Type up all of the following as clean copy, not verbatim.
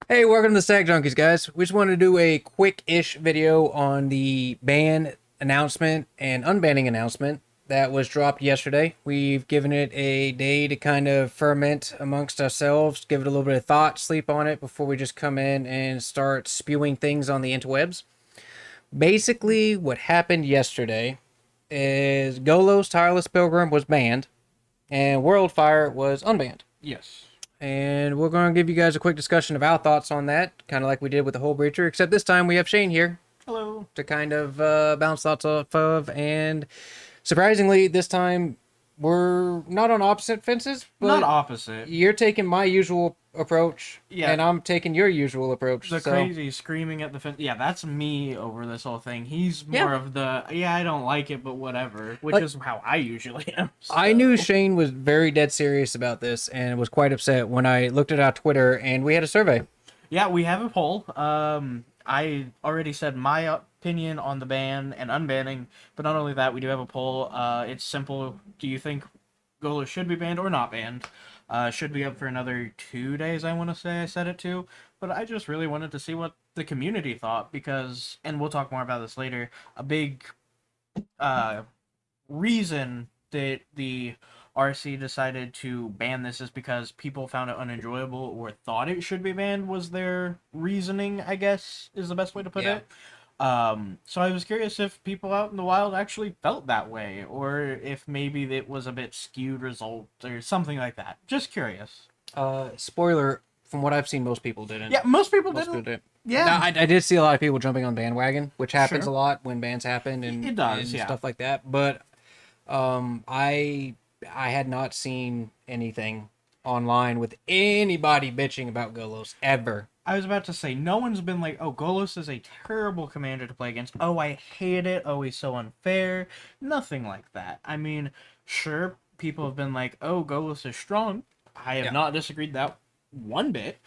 Hey, welcome to the Stack Junkies, guys. We just wanted to do a quick-ish video on the ban announcement and unbanning announcement that was dropped yesterday. We've given it a day to kind of ferment amongst ourselves, give it a little bit of thought, sleep on it before we just come in and start spewing things on the interwebs. Basically, what happened yesterday is Golos Tireless Pilgrim was banned and Worldfire was unbanned. Yes. And we're going to give you guys a quick discussion of our thoughts on that, kind of like we did with the whole breacher, except this time we have Shane here Hello. to kind of bounce thoughts off of. And surprisingly, this time we're not on opposite fences, Not but opposite. you're taking my usual approach, Yeah. and I'm taking your usual approach. The So, crazy screaming at the fence. Yeah, that's me over this whole thing. He's more yeah. of the, I don't like it, but whatever, which Like, is how I usually am. I knew So. Shane was very dead serious about this and was quite upset when I looked at our Twitter and we had a survey. Yeah, we have a poll. I already said my opinion on the ban and unbanning, but not only that, we do have a poll. It's simple. Do you think Golos should be banned or not banned? Should be up for another 2 days, I want to say I said it to. But I just really wanted to see what the community thought because, and we'll talk more about this later, a big uh, reason that the RC decided to ban this is because people found it unenjoyable or thought it should be banned was their reasoning, I guess, is the best way to put Yeah. it. So I was curious if people out in the wild actually felt that way, or if maybe it was a bit skewed result or something like that. Just curious. Spoiler, from what I've seen, most people didn't. Yeah, most people Most people didn't. didn't. Yeah, Now, I did see a lot of people jumping on bandwagon, which happens Sure. a lot when bans happen and, It does, and yeah. stuff like that. But I had not seen anything online with anybody bitching about Golos ever. I was about to say, no one's been like, oh, Golos is a terrible commander to play against. Oh, I hate it. Oh, he's so unfair. Nothing like that. I mean, sure, people have been like, oh, Golos is strong. I have Yeah. not disagreed that one bit,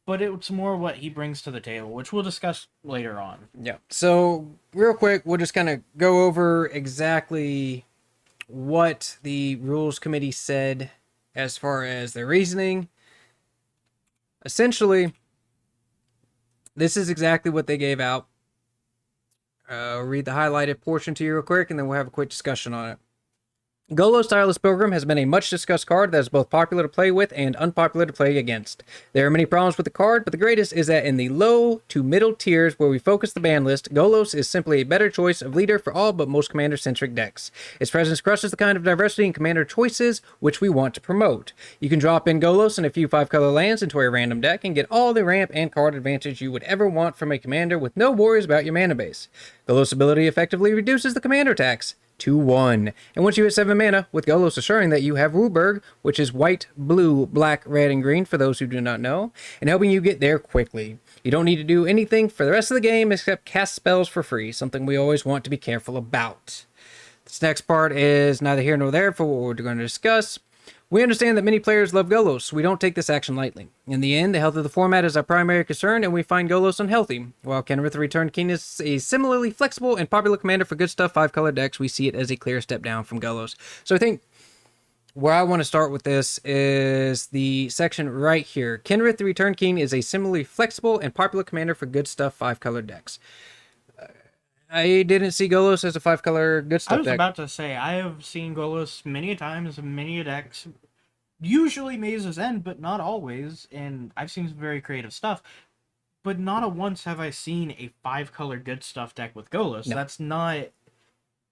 but it's more what he brings to the table, which we'll discuss later on. Yeah. So real quick, we'll just kind of go over exactly what the rules committee said as far as their reasoning. Essentially, this is exactly what they gave out. I'll read the highlighted portion to you real quick, and then we'll have a quick discussion on it. Golos Tireless Pilgrim has been a much discussed card that is both popular to play with and unpopular to play against. There are many problems with the card, but the greatest is that in the low to middle tiers where we focus the ban list, Golos is simply a better choice of leader for all but most commander-centric decks. Its presence crushes the kind of diversity in commander choices which we want to promote. You can drop in Golos and a few 5-color lands into a random deck and get all the ramp and card advantage you would ever want from a commander with no worries about your mana base. Golos' ability effectively reduces the commander tax to 1. And once you hit 7 mana, with Golos assuring that you have Ruberg, which is white, blue, black, red, and green for those who do not know, and helping you get there quickly. You don't need to do anything for the rest of the game except cast spells for free, something we always want to be careful about. This next part is neither here nor there for what we're going to discuss. We understand that many players love Golos, so we don't take this action lightly. In the end, the health of the format is our primary concern, and we find Golos unhealthy. While Kenrith the Returned King is a similarly flexible and popular commander for good stuff 5-color decks, we see it as a clear step down from Golos. So I think where I want to start with this is the section right here. Kenrith the Returned King is a similarly flexible and popular commander for good stuff 5-color decks. I didn't see Golos as a 5-color good I stuff was deck. about to say, I have seen Golos many times, many decks, usually Maze's End, but not always, and I've seen some very creative stuff. But not a once have I seen a 5-color good stuff deck with Golos. No. That's not.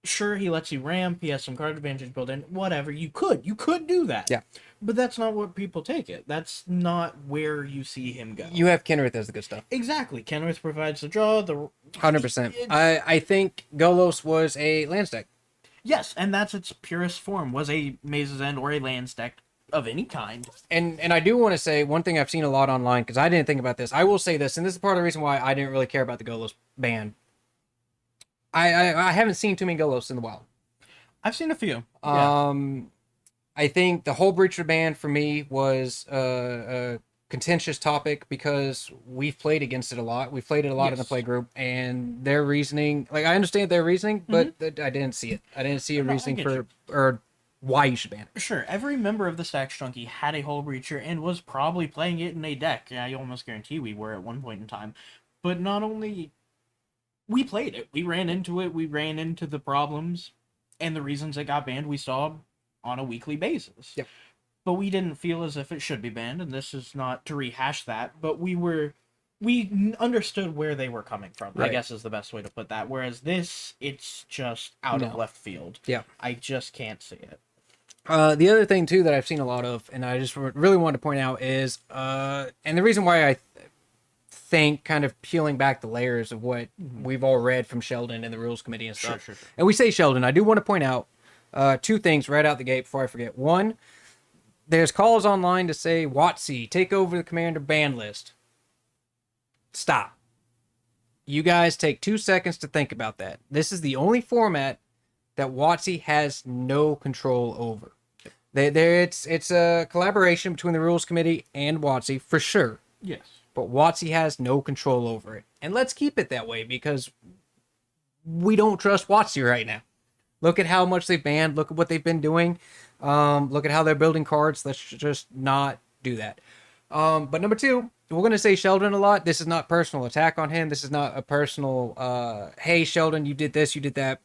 Sure, he lets you ramp, he has some card advantage built in, whatever. You could do that. Yeah. But that's not what people take it. That's not where you see him go. You have Kenrith as the good stuff. Exactly. Kenrith provides the draw, the 100%. I think Golos was a lands deck. yes, and that's its purest form, was a Maze's End or a lands deck of any kind. And I do want to say one thing I've seen a lot online, because I didn't think about this. I will say this, and this is part of the reason why I didn't really care about the Golos ban. I haven't seen too many Golos in the wild. I've seen a few. Yeah. I think the whole Breacher ban for me was a contentious topic because we've played against it a lot. We've played it a lot in the Yes. play group, and their reasoning, like I understand their reasoning, but I didn't see it. I didn't see a No, I reasoning get for you. or why you should ban it. Sure, every member of the Stacks Junkie had a Hull Breacher and was probably playing it in a deck. I almost guarantee we were at one point in time. But not only we played it, we ran into it, we ran into the problems and the reasons it got banned we saw on a weekly basis. Yep. But we didn't feel as if it should be banned, and this is not to rehash that, but we understood where they were coming from, Right. I guess is the best way to put that. Whereas this, it's just out of left field. Yeah. I just can't see it. The other thing too that I've seen a lot of, and I just really wanted to point out is, and the reason why I think kind of peeling back the layers of what we've all read from Sheldon and the rules committee and stuff. Sure. And we say Sheldon, I do want to point out two things right out the gate before I forget. One, there's calls online to say, WotC, take over the commander ban list. Stop. You guys take 2 seconds to think about that. This is the only format that WotC has no control over. It's a collaboration between the rules committee and WotC for sure, Yes. but WotC has no control over it. And let's keep it that way because we don't trust WotC right now. Look at how much they've banned. Look at what they've been doing. Look at how they're building cards. Let's just not do that. But number two, we're going to say Sheldon a lot. This is not personal attack on him. This is not a personal, hey, Sheldon, you did this, you did that.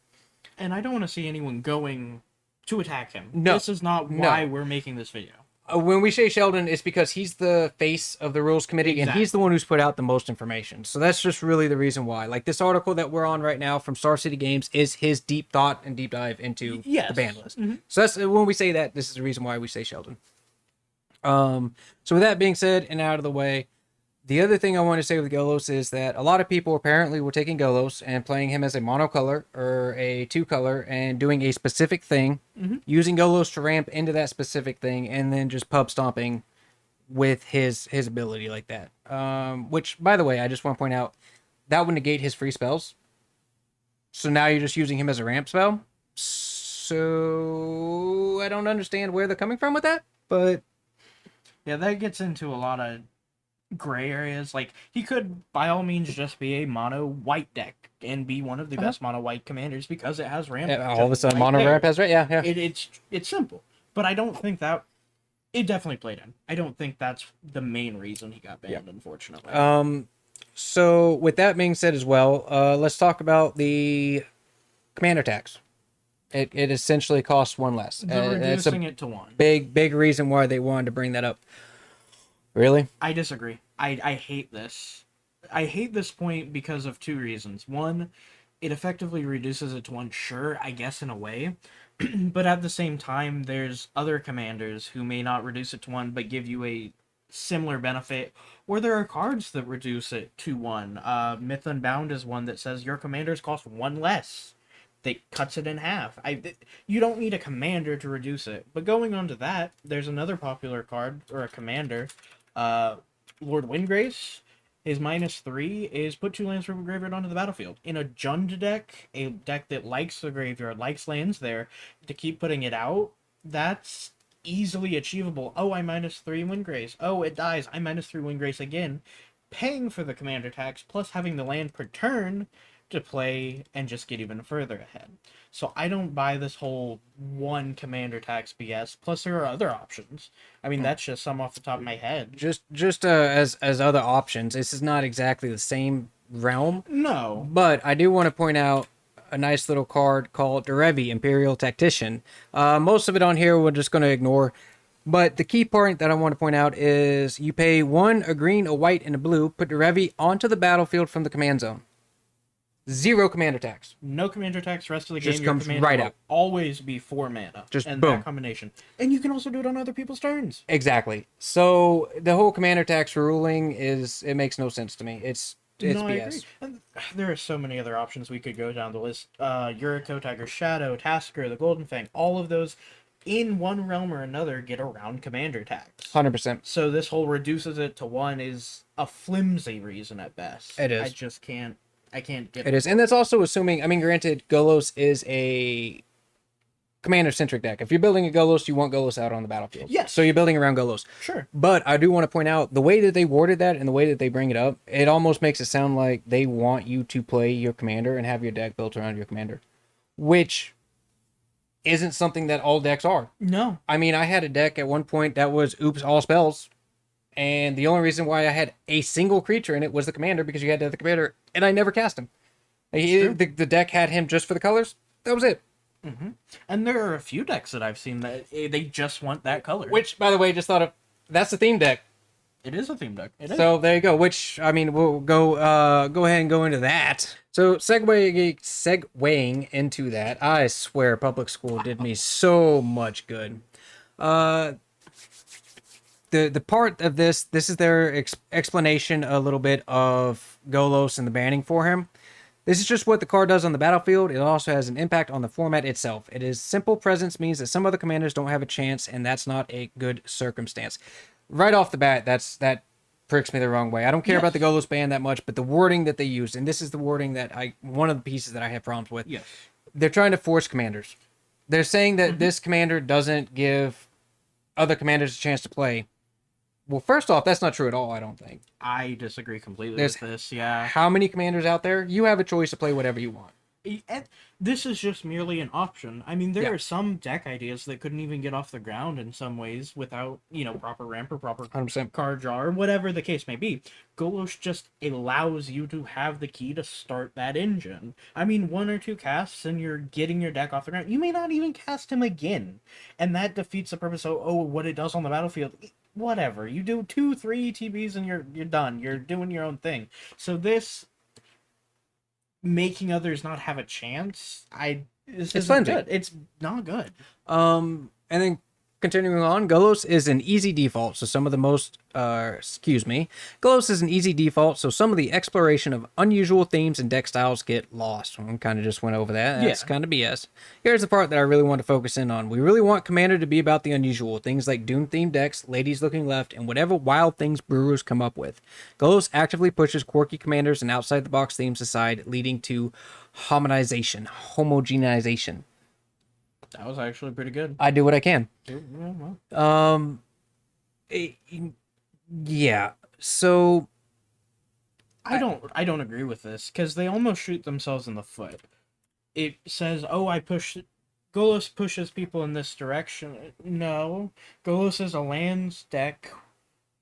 And I don't want to see anyone going to attack him. No. This is not why we're making this video. When we say Sheldon, it's because he's the face of the rules committee and he's the one who's put out the most information. So that's just really the reason why. Like this article that we're on right now from Star City Games is his deep thought and deep dive into the ban list. So that's when we say that, this is the reason why we say Sheldon. So with that being said and out of the way, the other thing I want to say with Golos is that a lot of people apparently were taking Golos and playing him as a monocolor or a two-color and doing a specific thing, using Golos to ramp into that specific thing, and then just pub stomping with his ability like that. Which, by the way, I just want to point out, that would negate his free spells. So now you're just using him as a ramp spell. So I don't understand where they're coming from with that, but... Yeah, that gets into a lot of gray areas. Like, he could by all means just be a mono white deck and be one of the best mono white commanders because it has ramp. all of a sudden mono ramp has right. Yeah. It's simple, but I don't think that it definitely played in. I don't think that's the main reason he got banned, unfortunately. So with that being said as well, let's talk about the commander tax. It essentially costs one less. They're reducing it to one. Big reason why they wanted to bring that up. Really? I disagree. I hate this. I hate this point because of two reasons. One, it effectively reduces it to one, sure, I guess in a way. But at the same time, there's other commanders who may not reduce it to one, but give you a similar benefit. Or there are cards that reduce it to one. Myth Unbound is one that says your commanders cost one less. That cuts it in half. You don't need a commander to reduce it. But going on to that, there's another popular card, or a commander, Lord Windgrace. His -3 is put 2 lands from a graveyard onto the battlefield. In a Jund deck, a deck that likes the graveyard, likes lands there, to keep putting it out, that's easily achievable. Oh, I -3 Windgrace. Oh, it dies. I -3 Windgrace again. Paying for the commander tax, plus having the land per turn to play and just get even further ahead. So I don't buy this whole one commander tax BS. Plus there are other options. I mean, that's just some off the top of my head. Just as other options, this is not exactly the same realm. No. But I do want to point out a nice little card called Derevi, Imperial Tactician. Most of it on here we're just going to ignore. But the key point that I want to point out is you pay 1, a green, a white, and a blue, put Derevi onto the battlefield from the command zone. 0 commander tax. No commander tax. Rest of the Just game, your comes commander right will out. always be 4 mana. Just and boom. that combination. And you can also do it on other people's turns. Exactly. So the whole commander tax ruling it makes no sense to me. It's No, I BS. agree. And there are so many other options we could go down the list. Yuriko, Tiger Shadow, Tasker, the Golden Fang, all of those in one realm or another get around commander tax. 100%. So this whole reduces it to 1 is a flimsy reason at best. It is. I just can't. I can't get It is. And that's also assuming, I mean, granted, Golos is a commander-centric deck. If you're building a Golos, you want Golos out on the battlefield. Yes. So you're building around Golos. Sure. But I do want to point out, the way that they worded that and the way that they bring it up, it almost makes it sound like they want you to play your commander and have your deck built around your commander. Which isn't something that all decks are. No. I mean, I had a deck at one point that was oops all spells, and the only reason why I had a single creature in it was the commander, because you had to have the commander, and I never cast him. The deck had him just for the colors. That was it. And there are a few decks that I've seen that they just want that color. Which, by the way, just thought of, that's the theme deck. It is a theme deck. It is. So there you go. Which, I mean, we'll go ahead and go into that. So segueing into that, I swear public school did me so much good. The part of this is their explanation a little bit of Golos and the banning for him. This is just what the card does on the battlefield. It also has an impact on the format itself. It is simple presence means that some other commanders don't have a chance, and that's not a good circumstance. Right off the bat, that pricks me the wrong way. I don't care about the Golos ban that much, but the wording that they used, and this is the wording that one of the pieces that I have problems with. Yes. They're trying to force commanders. They're saying that this commander doesn't give other commanders a chance to play. Well, first off, that's not true at all, I don't think. I disagree completely with this, yeah. How many commanders out there? You have a choice to play whatever you want. And this is just merely an option. I mean, there are some deck ideas that couldn't even get off the ground in some ways without, proper ramp or proper 100%. card draw or whatever the case may be. Golos just allows you to have the key to start that engine. I mean, 1 or 2 casts and you're getting your deck off the ground. You may not even cast him again. And that defeats the purpose of, what it does on the battlefield. Whatever. You do 2, 3 TBs and you're done. You're doing your own thing. So this making others not have a chance, this isn't good. It's not good. And then continuing on, Golos is an easy default, so some of the Golos is an easy default, so some of the exploration of unusual themes and deck styles get lost. We kind of just went over that. That's kind of BS. Here's the part that I really want to focus in on. We really want Commander to be about the unusual, things like Doom-themed decks, Ladies Looking Left, and whatever wild things brewers come up with. Golos actively pushes quirky commanders and outside-the-box themes aside, leading to homogenization. That was actually pretty good. I do what I can. Yeah, Yeah. So I don't agree with this because they almost shoot themselves in the foot. It says, Golos pushes people in this direction. No, Golos is a lands deck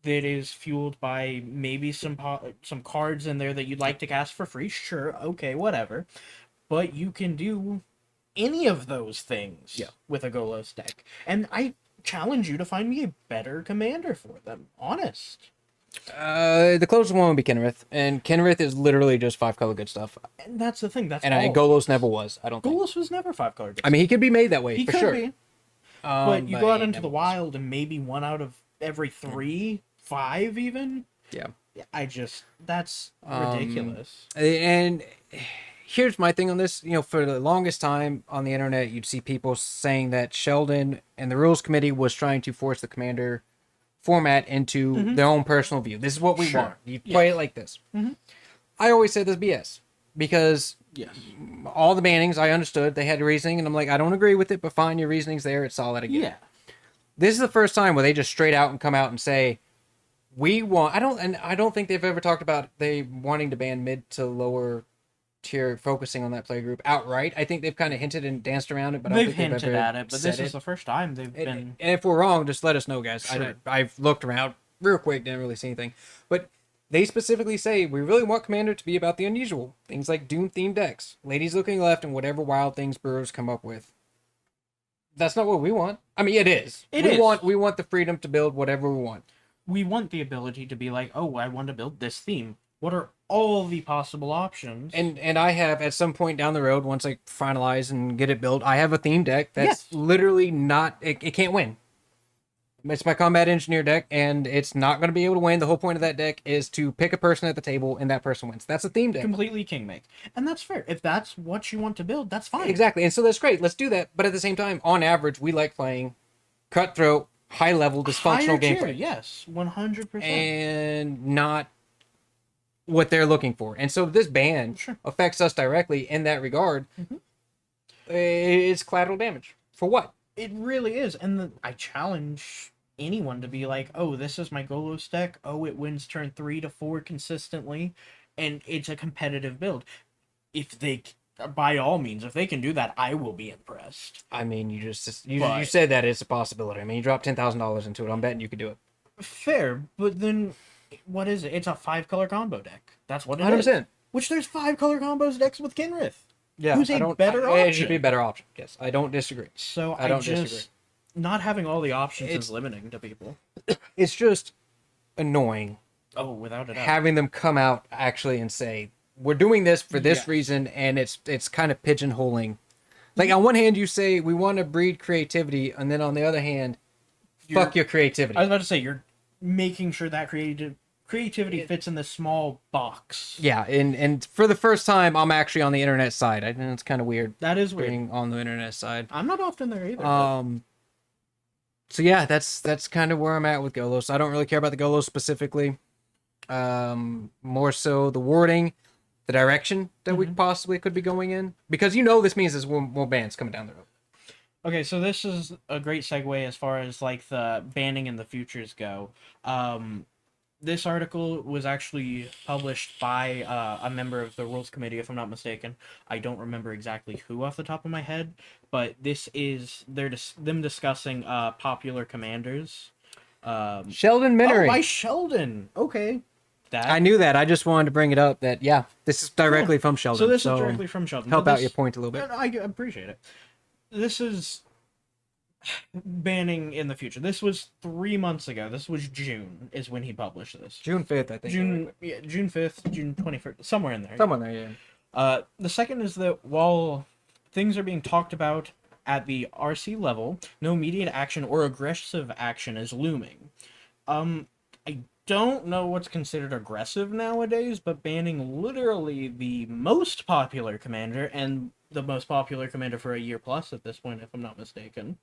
that is fueled by maybe some cards in there that you'd like to cast for free. Sure, okay, whatever. But you can do any of those things with a Golos deck. And I challenge you to find me a better commander for them. Honest. The closest one would be Kenrith, and Kenrith is literally just 5-color good stuff. And that's the thing. Golos never was. I don't think. Golos was never 5-color good stuff. I mean, he could be made that way He for could sure. be. But you go out into the was. wild and maybe 1 out of every 3, 5 even. Yeah. That's ridiculous. And here's my thing on this. For the longest time on the internet, you'd see people saying that Sheldon and the Rules Committee was trying to force the commander format into their own personal view. This is what we want. You play it like this. I always said this BS because all the bannings, I understood they had reasoning, and I'm like, I don't agree with it, but fine, your reasoning's there. It's solid again. Yeah. This is the first time where they just straight out and come out and say, we want. I don't think they've ever talked about they wanting to ban mid to lower tier, focusing on that play group outright. I think they've kind of hinted and danced around it, but They've I don't think hinted ever at it, but this said is the first time they've been. And if we're wrong, just let us know, guys. Sure. I've looked around real quick, didn't really see anything. But they specifically say, we really want Commander to be about the unusual. Things like Doom-themed decks, Ladies Looking Left, and whatever wild things brewers come up with. That's not what we want. I mean, it is. We want the freedom to build whatever we want. We want the ability to be like, I want to build this theme. What are all the possible options? And I have, at some point down the road, once I finalize and get it built, I have a theme deck that's literally not... It can't win. It's my combat engineer deck, and it's not going to be able to win. The whole point of that deck is to pick a person at the table, and that person wins. That's a theme deck. Completely king make. And that's fair. If that's what you want to build, that's fine. Exactly. And so that's great. Let's do that. But at the same time, on average, we like playing cutthroat, high-level, dysfunctional gameplay. Yes, 100%. And not what they're looking for. And so this ban affects us directly in that regard. It's collateral damage. For what? It really is. And I challenge anyone to be like, this is my Golos deck. It wins turn 3 to 4 consistently. And it's a competitive build. If they by all means, if they can do that, I will be impressed. I mean, you But- said that it's a possibility. I mean, you dropped $10,000 into it. I'm betting you could do it. Fair, but then what is it? It's a 5-color combo deck. That's what it 100%. is. Which there's 5-color combos decks with Kinrith. Yeah, Who's a better It should option? be a better option. Yes, I don't disagree. So I don't disagree. not having all the options It's- is limiting to people. It's just annoying Oh, without a doubt. having them come out actually and say we're doing this for this Yes. reason, and it's kind of pigeonholing. Like on one hand, you say we want to breed creativity, and then on the other hand, fuck your creativity. I was about to say you're making sure that creativity fits in this small box. Yeah, and for the first time, I'm actually on the internet side. I know it's kind of weird That is weird. being on the internet side. I'm not often there either. So yeah, that's kind of where I'm at with Golos. I don't really care about the Golos specifically. More so the wording, the direction that we possibly could be going in, because this means there's more bands coming down the road. Okay, so this is a great segue as far as like the banning and the futures go. This article was actually published by a member of the rules committee, if I'm not mistaken. I don't remember exactly who off the top of my head, but this is them discussing popular commanders. Sheldon Minery. Oh, by Sheldon. Okay, I knew that. I just wanted to bring it up that, this is directly from Sheldon. So this is directly from Sheldon. Help But out this- your point a little bit. I appreciate it. This is banning in the future. This was 3 months ago. This was June is when he published this. June 5th, I think. June 5th, June 21st, somewhere in there. Someone there, yeah. The second is that while things are being talked about at the RC level, no immediate action or aggressive action is looming. I don't know what's considered aggressive nowadays, but banning literally the most popular commander and the most popular commander for a year plus at this point, if I'm not mistaken.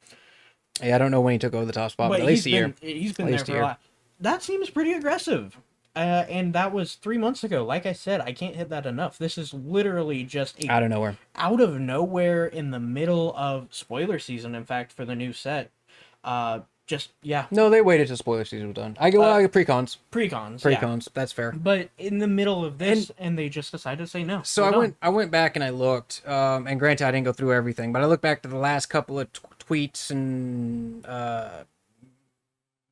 Yeah, I don't know when he took over the top spot, but at least a year. He's been At there least a for a year. while. That seems pretty aggressive. And that was 3 months ago. Like I said, I can't hit that enough. This is literally just Out of nowhere. out of nowhere in the middle of spoiler season, in fact, for the new set. No, they waited till spoiler season was done. I get precons. Precons. Yeah. Precons, that's fair. But in the middle of this, and they just decided to say no. So I went back and I looked, and granted I didn't go through everything, but I looked back to the last couple of tweets and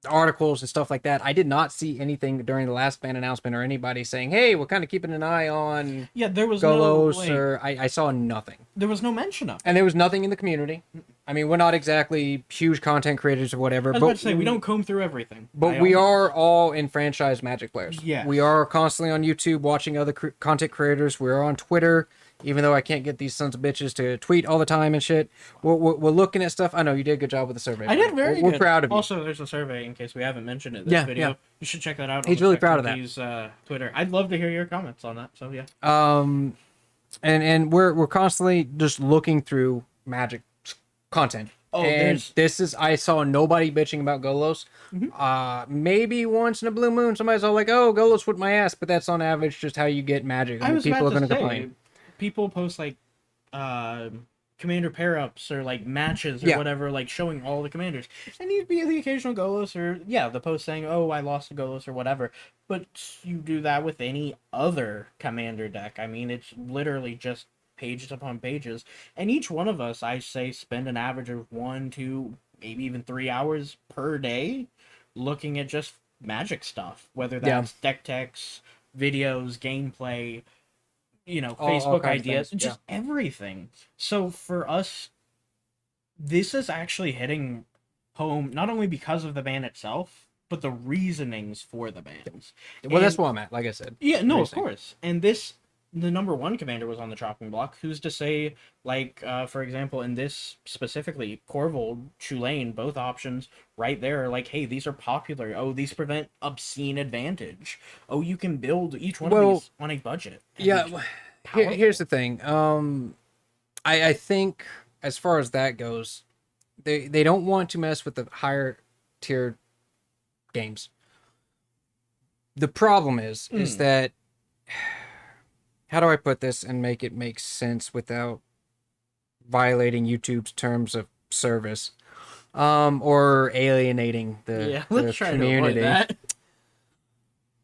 articles and stuff like that. I did not see anything during the last ban announcement or anybody saying, "Hey, we're kind of keeping an eye on Yeah, there was Golos," no or I saw nothing, there was no mention of it. and there was nothing in the community. I mean, we're not exactly huge content creators or whatever, I was but about to say we don't comb through everything. But we are all in franchise Magic players. Yes. We are constantly on YouTube watching other content creators. We're on Twitter, even though I can't get these sons of bitches to tweet all the time and shit. We're looking at stuff. I know you did a good job with the survey. I did very We're good. proud of you. Also, there's a survey in case we haven't mentioned it. This Yeah, video. yeah. You should check that out. He's on really proud of Spectrum Key's, Twitter. I'd love to hear your comments on that. So yeah. And we're constantly just looking through Magic content. Oh, and there's- I saw nobody bitching about Golos. Maybe once in a blue moon, somebody's all like, "Oh, Golos whipped my ass," but that's on average just how you get Magic. I mean, was people are about going to to say, complain. People post like commander pair-ups or like matches or Yeah. whatever, like showing all the commanders. And you'd be the occasional Golos or the post saying, "Oh, I lost to Golos" or whatever. But you do that with any other commander deck. I mean, it's literally just pages upon pages. And each one of us, I say, spend an average of 1, 2, maybe even 3 hours per day looking at just Magic stuff, whether that's deck techs, videos, gameplay, all Facebook kinds of ideas, things, just everything. So for us, this is actually hitting home not only because of the ban itself, but the reasonings for the bans. Well, that's where I'm at. Like I said. Yeah, no, of Reasoning. course. And the number one commander was on the chopping block. Who's to say, like, for example, in this specifically, Corvold, Tulane, both options right there, like, hey, these are popular. Oh, these prevent obscene advantage. Oh, you can build each one of these on a budget. And Yeah, powerful. here's the thing. I think as far as that goes, they don't want to mess with the higher tier games. The problem is that, how do I put this and make it make sense without violating YouTube's terms of service, or alienating the Let's try to avoid community? that.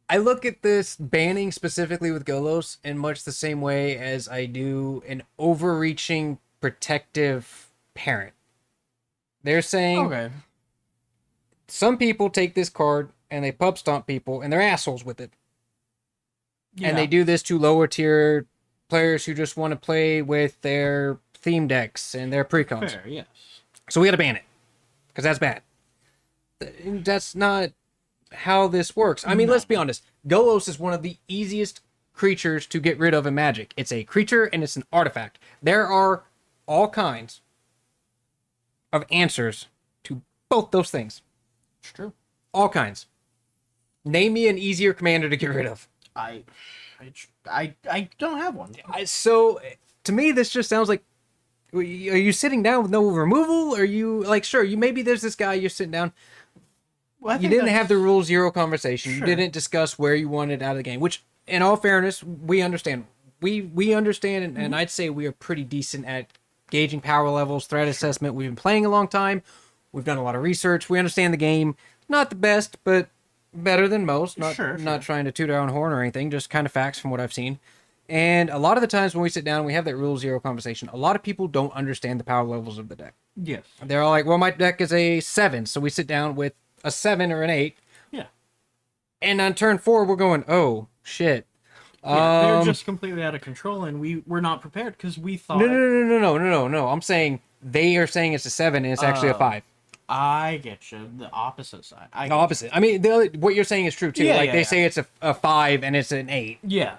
I look at this banning specifically with Golos in much the same way as I do an overreaching protective parent. They're saying Okay. some people take this card and they pub stomp people and they're assholes with it. Yeah. And they do this to lower tier players who just want to play with their theme decks and their precons. Fair, yes. So we got to ban it because that's bad. That's not how this works. I mean, No. let's be honest. Golos is one of the easiest creatures to get rid of in Magic. It's a creature and it's an artifact. There are all kinds of answers to both those things. It's true. All kinds. Name me an easier commander to get rid of. I don't have one. So to me, this just sounds like, are you sitting down with no removal? Are you like, sure, you maybe there's this guy you're sitting down. Well, I You think didn't that's- have the rule zero conversation. Sure. You didn't discuss where you wanted out of the game, which, in all fairness, we understand. We understand, and I'd say we are pretty decent at gauging power levels, threat assessment. We've been playing a long time. We've done a lot of research. We understand the game. Not the best, but better than most. Not Sure. trying to toot our own horn or anything. Just kind of facts from what I've seen. And a lot of the times when we sit down and we have that rule zero conversation, a lot of people don't understand the power levels of the deck. Yes. They're all like, well, my deck is a 7, so we sit down with a 7 or an 8. Yeah. And on turn 4, we're going, oh, shit. Yeah, they're just completely out of control, and we're not prepared because we thought. No. I'm saying they are saying it's a 7 and it's actually a 5. I get you. The opposite side. The opposite. I mean, what you're saying is true too. Yeah, like yeah, they yeah. say it's a 5 and it's an 8. Yeah.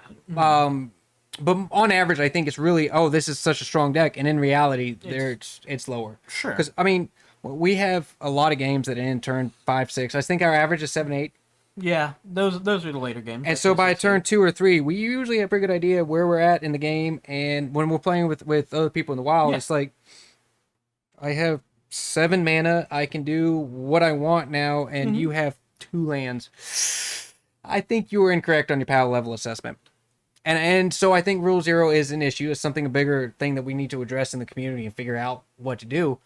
But on average, I think it's really, oh, this is such a strong deck, and in reality, it's lower. Sure. Because I mean, we have a lot of games that end turn 5, 6. I think our average is 7, 8. Yeah. Those are the later games. And so by turn 2 or 3, we usually have a pretty good idea where we're at in the game. And when we're playing with other people in the wild, Yeah. it's like, I have 7 mana. I can do what I want now, and you have 2 lands. I think you were incorrect on your power level assessment. And so I think Rule Zero is an issue. It's something, a bigger thing that we need to address in the community and figure out what to do.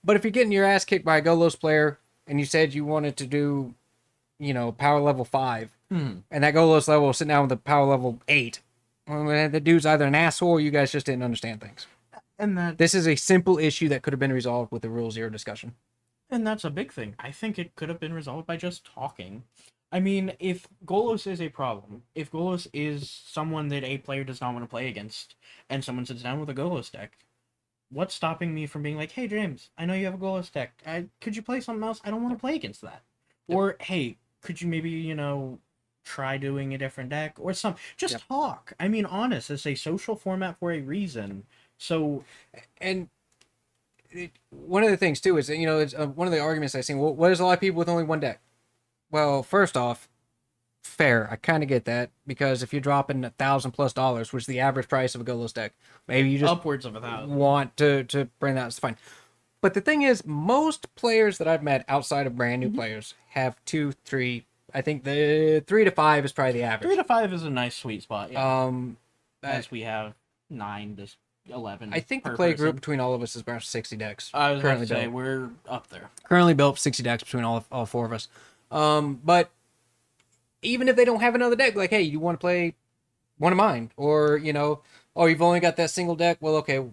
But if you're getting your ass kicked by a Golos player and you said you wanted to do, power level 5, and that Golos level was sitting down with a power level 8, well, the dude's either an asshole or you guys just didn't understand things. and that This is a simple issue that could have been resolved with the Rule Zero discussion. and that's a big thing. I think it could have been resolved by just talking. I mean, if Golos is a problem, if Golos is someone that a player does not want to play against, and someone sits down with a Golos deck, what's stopping me from being like, hey, James, I know you have a Golos deck. Could you play something else? I don't want to play against that. Yep. Or, hey, could you maybe, try doing a different deck? Or some. Just Yep. talk. I mean, honest, it's a social format for a reason. So, And one of the things, too, is, it's one of the arguments I've seen, well, what is a lot of people with only one deck? Well, first off, fair. I kind of get that, because if you're dropping $1,000+, which is the average price of a Golos deck, maybe you just upwards of 1,000. want to bring that. It's fine. But the thing is, most players that I've met outside of brand new players have 2, 3. I think the 3 to 5 is probably the 3 average. to 5 is a nice sweet spot, yeah. I As we have 9 to 11. think the per play person. group between all of us is about 60 decks. I was going to currently say, built. we're up there. Currently built 60 decks between all 4 of us. But even if they don't have another deck, like, hey, you want to play one of mine, or oh, you've only got that single deck. Well, okay,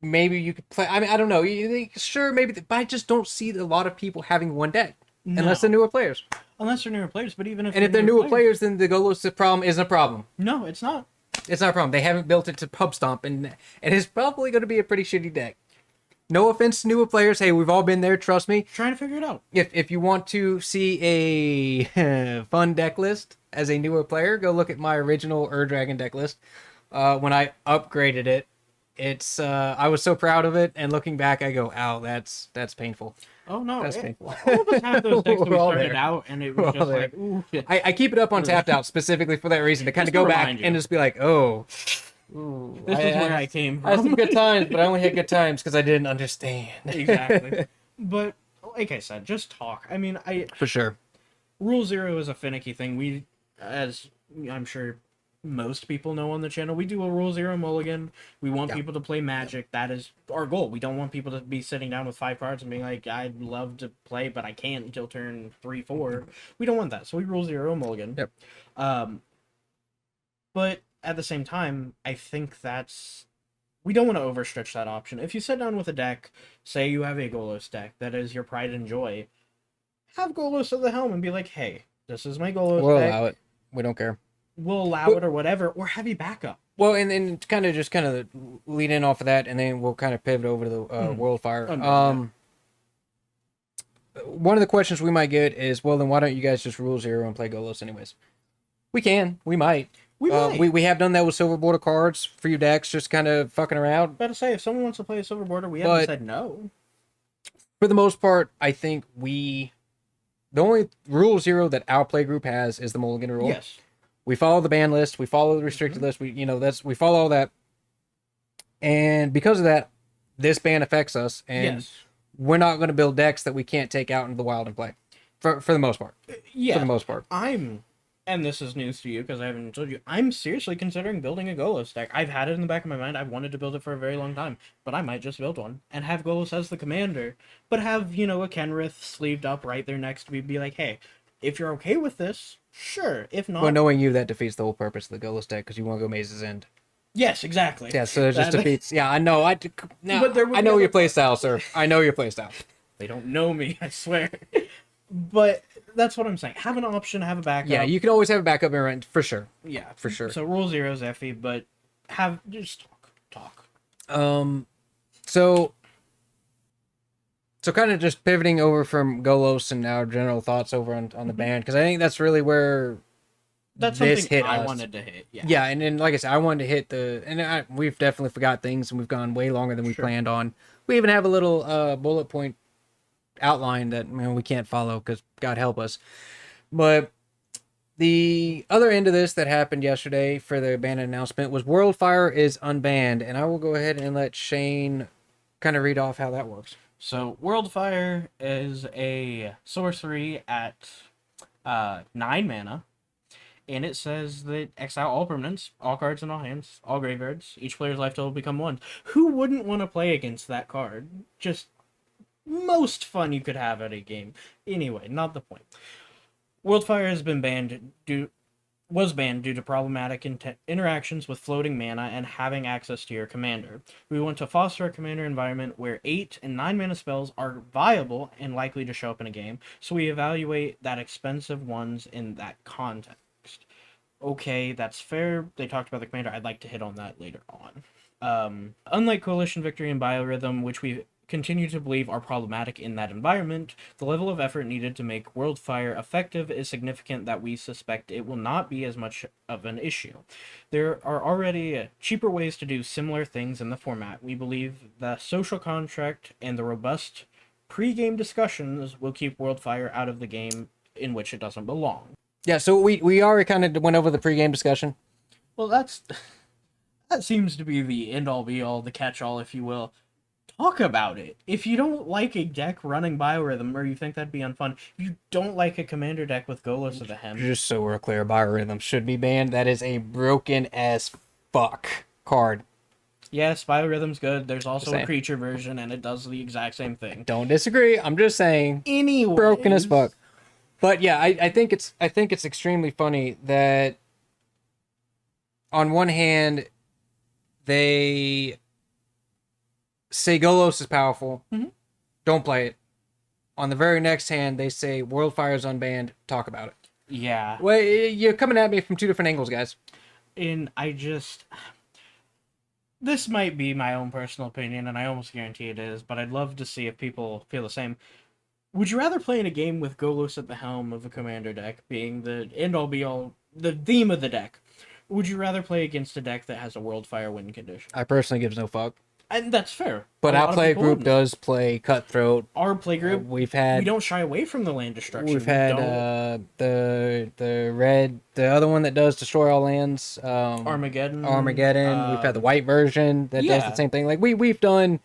maybe you could play. I mean, I don't know. You think, sure, maybe, but I just don't see a lot of people having one deck unless they're newer players. Unless they're newer players, but even if And if they're newer players, then the Golos problem isn't a problem. No, it's not. It's not a problem. They haven't built it to pub stomp, and it's probably going to be a pretty shitty deck. No offense to newer players. Hey, we've all been there. Trust me. Trying to figure it out. If you want to see a fun deck list as a newer player, go look at my original Dragon deck list. When I upgraded it, it's I was so proud of it, and looking back, I go, "Ow, that's painful." Oh no, That's painful. all of us have those decks that we We're all started there. out, and it We're was all just there. like, ooh, shit. I keep it up on Tapped Out specifically for that reason, to kind of Just to go back remind you. and just be like, "Oh, ooh, This is where I came I had some from. good times, but I only had good times because I didn't understand." Exactly. But like I said, just talk. I mean, For sure. Rule Zero is a finicky thing. We, as I'm sure most people know on the channel, we do a Rule Zero mulligan. We want people to play Magic. That is our goal. We don't want people to be sitting down with 5 cards and being like, I'd love to play, but I can't until turn 3, 4. We don't want that. So we Rule Zero mulligan. Yep. But at the same time, I think we don't want to overstretch that option. If you sit down with a deck, say you have a Golos deck that is your pride and joy, have Golos at the helm and be like, hey, this is my Golos We'll deck. allow it. We don't care. We'll allow it or whatever, or have you backup. Well, and kind of lead in off of that, and then we'll kind of pivot over to the Worldfire. One of the questions we might get is, well, then why don't you guys just Rule Zero and play Golos anyways? We can. We might. We have done that with silver border cards for your decks, just kind of fucking around. Better say, if someone wants to play a silver border, we haven't said no. For the most part, I think the only Rule Zero that our play group has is the mulligan rule. Yes. We follow the ban list. We follow the restricted list. We follow all that. And because of that, this ban affects us. And we're not going to build decks that we can't take out into the wild and play. For the most part. Yeah. For the most part. And this is news to you because I haven't told you, I'm seriously considering building a Golos deck. I've had it in the back of my mind. I've wanted to build it for a very long time. But I might just build one and have Golos as the commander. But have, a Kenrith sleeved up right there next to me. Be like, hey, if you're okay with this, sure. If not... Well, knowing you, that defeats the whole purpose of the Golos deck because you want to go Maze's End. Yes, exactly. Yeah, so it just defeats... Yeah, I know. I know your playstyle, sir. I know your playstyle. They don't know me, I swear. But that's what I'm saying. Have an option, have a backup. Yeah, you can always have a backup in rent, for sure. Yeah. For sure. So Rule Zero is effy, but just talk. So kind of just pivoting over from Golos and our general thoughts over on the band, because I think that's really where that's this something hit I us. Wanted to hit. Yeah. Yeah, and like I said, I wanted to hit we've definitely forgot things, and we've gone way longer than we planned on. We even have a little bullet point outline that we can't follow because God help us. But the other end of this that happened yesterday for the ban announcement was Worldfire is unbanned, and I will go ahead and let Shane kind of read off how that works. So Worldfire is a sorcery at 9 mana, and it says that exile all permanents, all cards in all hands, all graveyards. Each player's life total will become 1. Who wouldn't want to play against that card? Just most fun you could have at a game. Anyway, not the point. Worldfire has been was banned due to problematic interactions with floating mana and having access to your commander. We want to foster a commander environment where 8 and 9 mana spells are viable and likely to show up in a game, so we evaluate that expensive ones in that context. Okay, that's fair. They talked about the commander. I'd like to hit on that later on. Unlike Coalition Victory and Biorhythm, which we continue to believe are problematic in that environment, the level of effort needed to make Worldfire effective is significant that we suspect it will not be as much of an issue. There are already cheaper ways to do similar things in the format. We believe the social contract and the robust pre-game discussions will keep Worldfire out of the game in which it doesn't belong. Yeah, so we already kind of went over the pre-game discussion. Well, that seems to be the end-all be-all, the catch-all, if you will. Talk about it. If you don't like a deck running Biorhythm, or you think that'd be unfun, if you don't like a commander deck with Golos at the hem... Just so we're clear, Biorhythm should be banned. That is a broken as fuck card. Yes, Biorhythm's good. There's also a creature version, and it does the exact same thing. Don't disagree. I'm just saying. Anyways. Broken as fuck. But yeah, I think it's extremely funny that on one hand they say Golos is powerful, don't play it. On the very next hand, they say Worldfire is unbanned, talk about it. Yeah. Well, you're coming at me from two different angles, guys. And this might be my own personal opinion, and I almost guarantee it is, but I'd love to see if people feel the same. Would you rather play in a game with Golos at the helm of a commander deck, being the end-all be-all, the theme of the deck? Would you rather play against a deck that has a Worldfire win condition? I personally gives no fuck. And that's fair. But our play group does play Cutthroat. Our play group, we don't shy away from the land destruction. We've had the other one that does destroy all lands. Armageddon. We've had the white version that does the same thing. Like we've done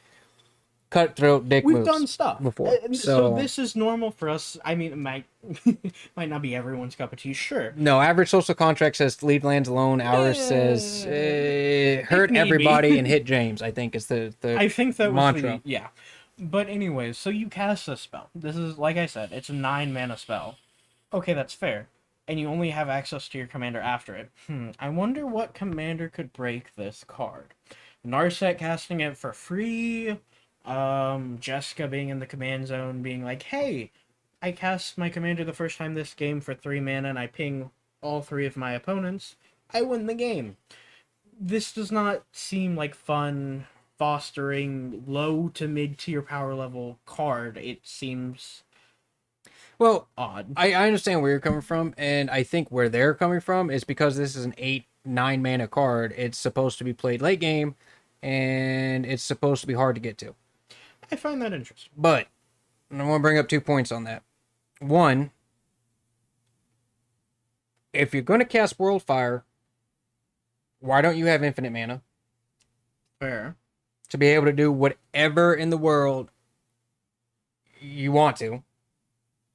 cutthroat dick We've moves done stuff before. so this is normal for us. I mean, it might might not be everyone's cup of tea, sure. No, average social contract says leave lands alone. Ours says hurt need everybody be. and hit James. I think is the I think that mantra. was the yeah. But anyways, so you cast a spell. This is, like I said, it's a 9-mana spell. Okay, that's fair. And you only have access to your commander after it. I wonder what commander could break this card. Narset casting it for free. Jessica being in the command zone, being like, "Hey, I cast my commander the first time this game for 3 mana, and I ping all 3 of my opponents. I win the game." This does not seem like fun, fostering low to mid tier power level card. It seems Well, odd. I understand where you're coming from, and I think where they're coming from is because this is an 8-9 mana card. It's supposed to be played late game, and it's supposed to be hard to get to. I find that interesting. But I want to bring up 2 points on that. One, if you're going to cast Worldfire, why don't you have infinite mana Fair. to be able to do whatever in the world you want to?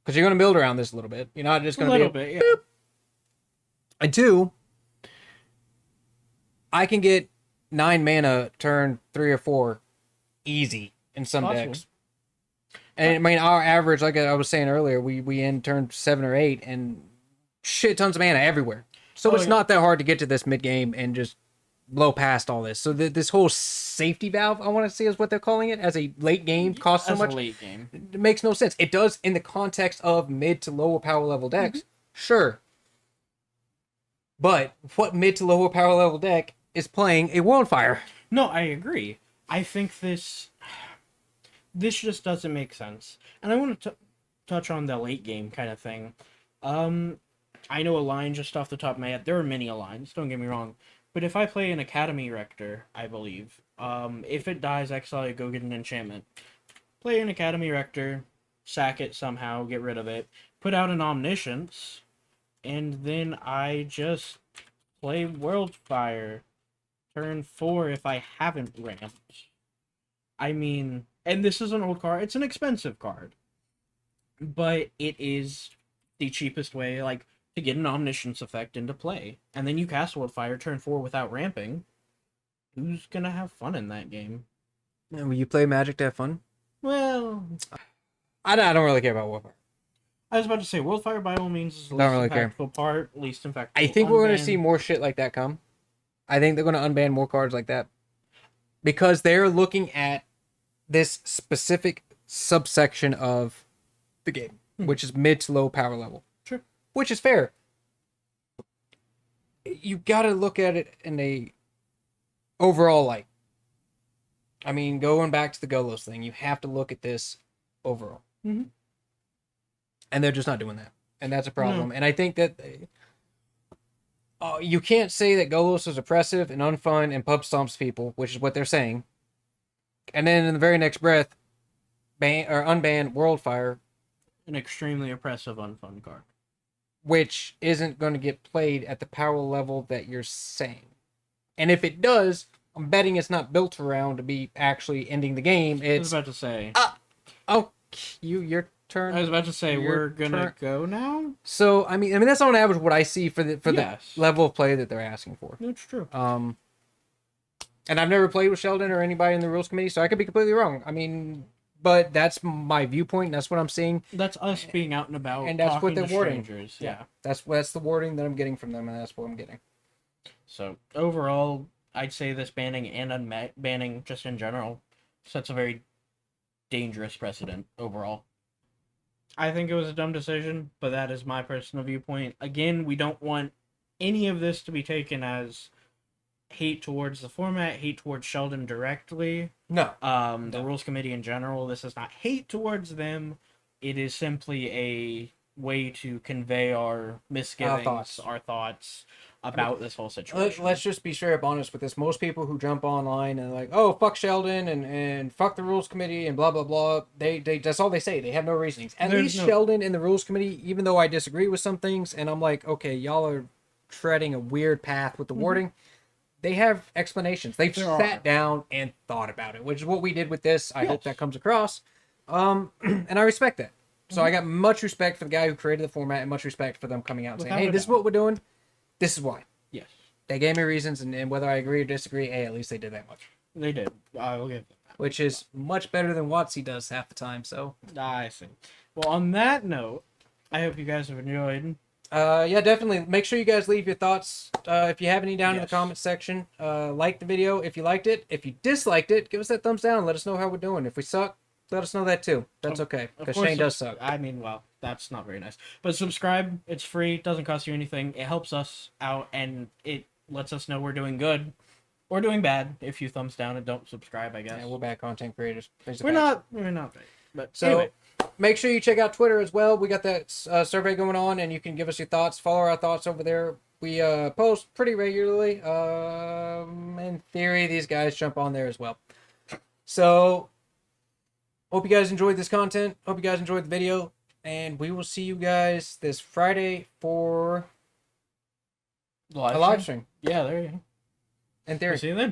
Because you're going to build around this a little bit. You're not just going to be... bit, yeah. And 2, I can get 9 mana turn 3 or 4 easy in some Possible. decks. And I mean, our average, like I was saying earlier, we end turn 7 or 8 and shit tons of mana everywhere. So it's not that hard to get to this mid game and just blow past all this. So this whole safety valve, I want to say, is what they're calling it, as a late game costs so As much. a late game. It makes no sense. It does in the context of mid to lower power level decks, sure. But what mid to lower power level deck is playing a Worldfire? No, I agree. I think this just doesn't make sense. And I want to touch on the late game kind of thing. I know a line just off the top of my head. There are many lines, don't get me wrong. But if I play an Academy Rector, I believe, if it dies, exile it, go get an enchantment. Play an Academy Rector, sack it somehow, get rid of it, put out an Omniscience, and then I just play Worldfire. Turn 4 if I haven't ramped. I mean, and this is an old card. It's an expensive card. But it is the cheapest way, like, to get an Omniscience effect into play. And then you cast Worldfire, turn 4 without ramping. Who's gonna have fun in that game? And will you play Magic to have fun? Well, I don't really care about Worldfire. I was about to say, Worldfire by all means is the Don't least really impactful part, least impactful. I think we're going to unban. see more shit like that come. I think they're going to unban more cards like that. Because they're looking at this specific subsection of the game, which is mid to low power level. Sure. Which is fair. You got to look at it in a overall light. I mean, going back to the Golos thing, you have to look at this overall. Mm-hmm. And they're just not doing that. And that's a problem. No. And I think that you can't say that Golos is oppressive and unfun and pub stomps people, which is what they're saying. And then in the very next breath, ban or unban Worldfire. An extremely oppressive, unfun card. Which isn't going to get played at the power level that you're saying. And if it does, I'm betting it's not built around to be actually ending the game. It's, I was about to say. Oh, your turn. I was about to say we're gonna go now. So I mean that's on average what I see for the Yes. the level of play that they're asking for. That's true. And I've never played with Sheldon or anybody in the rules committee, so I could be completely wrong. I mean, but that's my viewpoint. And that's what I'm seeing. That's us being out and about, and that's what they're wording. Strangers. Yeah, that's the wording that I'm getting from them, and that's what I'm getting. So overall, I'd say this banning and unbanning just in general sets a very dangerous precedent overall. I think it was a dumb decision, but that is my personal viewpoint. Again, we don't want any of this to be taken as hate towards the format, hate towards Sheldon directly. No. The rules committee in general. This is not hate towards them. It is simply a way to convey our misgivings, our thoughts about this whole situation. Let's just be straight up honest with this. Most people who jump online and like, oh, fuck Sheldon and fuck the rules committee and blah blah blah, they that's all they say. They have no reasonings. At least Sheldon and the rules committee, even though I disagree with some things, and I'm like, okay, y'all are treading a weird path with the wording. they have explanations. They've There sat are. down and thought about it, which is what we did with this. I hope Yes. that comes across. And I respect that. So Mm-hmm. I got much respect for the guy who created the format and much respect for them coming out and saying, Without hey, a this is doubt. what we're doing. This is why. Yes, They gave me reasons, and whether I agree or disagree, hey, at least they did that much. they did. I will give them that. Which is much better than WotC does half the time, so... I see. Well, on that note, I hope you guys have enjoyed. Yeah, definitely. Make sure you guys leave your thoughts. If you have any down in the Yes. comments section. Like the video if you liked it. If you disliked it, give us that thumbs down. Let us know how we're doing. If we suck, let us know that too. That's okay. Of Because course, Shane does suck. I mean, well, that's not very nice. But subscribe. It's free. Doesn't cost you anything. It helps us out, and it lets us know we're doing good or doing bad. If you thumbs down and don't subscribe, I guess. Yeah, we're bad content creators. Things are We're bad. not bad. But So anyway, make sure you check out Twitter as well. We got that survey going on, and you can give us your thoughts. Follow our thoughts over there. We post pretty regularly. In theory, these guys jump on there as well. So hope you guys enjoyed this content. Hope you guys enjoyed the video, and we will see you guys this Friday for a live stream. Yeah, there you go. In theory. See you then.